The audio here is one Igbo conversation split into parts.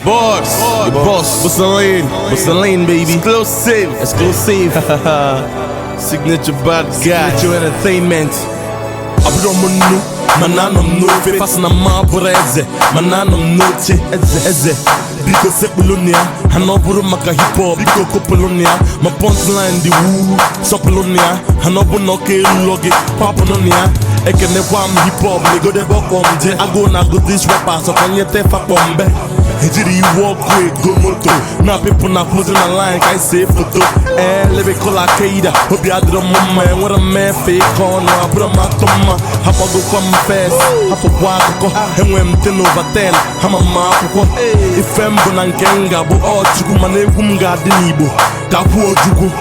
Boss, Bussaline, baby. Exclusive. Signature bad guy. Signature entertainment. Abdomunu, mananum no fe fasna ma boreze, mananum no che eze. Biko sepolonia, hanoburu maka hip hop, biko kopolonia, my punchline the woo, sopolonia, hanobu no ke logi, papononia. Ekene wam hip hop, nigga de bokomje. I go na go this rapper, so can you te fa bombe? Hejiri walk quick, go moto. Now people not closing the line, I say photo. Lebe kola keida, hope you had the mama. And what a man fake corner, I put on my toma. Hapa go come fast, hapa wako. And when I'm 10 over 10, I'm a mako. If I'm gonna kenga, but all chuku mane humga dinibo. Kapu ojugo,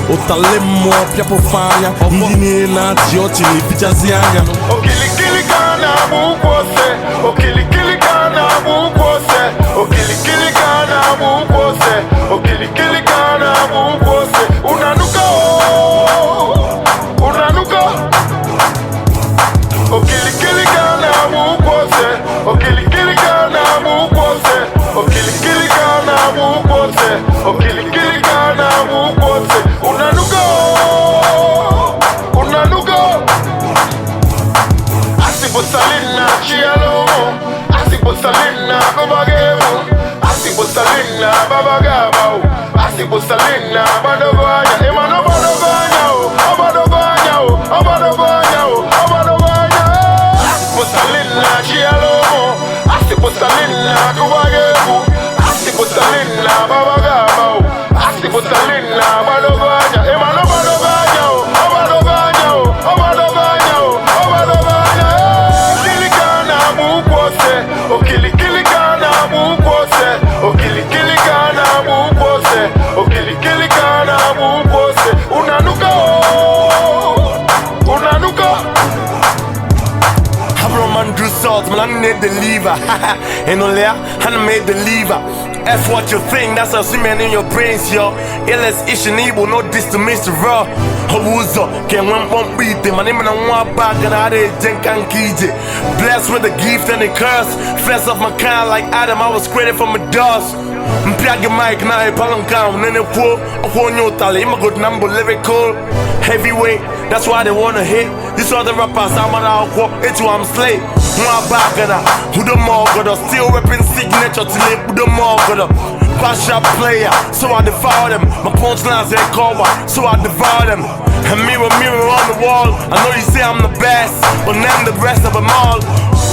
otalemo, piapo fanya. Ndini na tiochi ni pichazianya. Okili kana mukose, okili kana mukose, okili kana mukose, okili kana mukose. Unanuka, okili kana mukose, okili kana mukose, okili kana mukose, okili kana mukose. Unanuka. Salina chialomo, asipo salina babagebo, asipo salina babagabo, asipo salina badovanya, emano badovanya, obadovanya. Asipo salina chialomo, asipo salina babagebo, asipo salina babagabo, asipo salina badovanya, emano badovanya, obadovanya. Okili kana mukose, okili kana mukose, okili kana mukose. Unanuka. Habroman drew salt, man, I need the lever. And only I made the lever. That's what you think, that's a cement in your brains, yo. Illness issue evil, no this to Mr. Raw. Hawuzo, can one beat them. My name is one back and I did Jenkan Kiji. Blessed with a gift and a curse. Flesh of my kind like Adam, I was created from a dust. Mpiage Mike, now I palm count, and then a whole new tally. I'm a good number, lyrical. Heavyweight, that's why they wanna hit. These other rappers, I'm an outwalk, it's why I'm slave. One back and who the more got us, still repping signature to live with the more got up. Pass shot player, so I devour them. My punchlines they cover, so I devour them. And mirror on the wall, I know you say I'm the best, but name the rest of them all.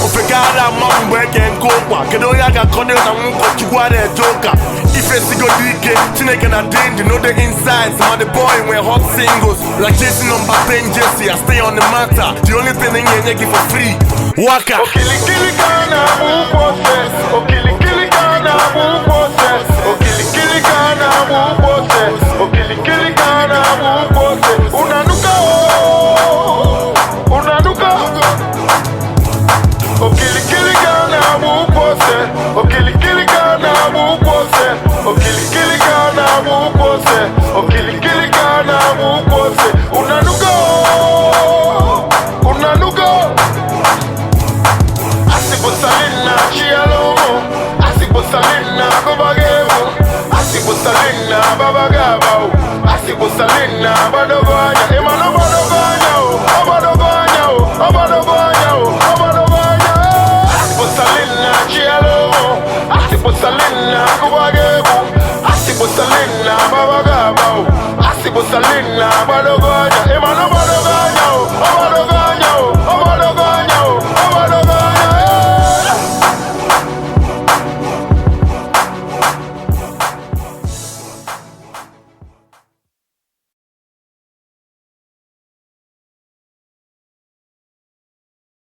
Ofegada mom where can go back. Kedoya got caught in a muko joker. If it's a good DK, Chineke na danger, know the insides. I'm the boy when hot singles. Like Jason on Batten Jesse, I stay on the matter. The only thing in here give for free. Waka. Okili kana mukose, okili kana mukose, okili kana mukose, okili kana mukose. Unanuka. Okili kana mukose, okili kana mukose, okili kana mukose, okili kana mukose. Unanuka. Asipo salina chialomo, asipo salina babagebo, asipo salina babagabo, asipo salina badovanya, emano badovanya, obadovanya. Asipo salina chialomo, asipo salina babagebo, asipo salina babagabo, asipo salina badovanya, emano badovanya.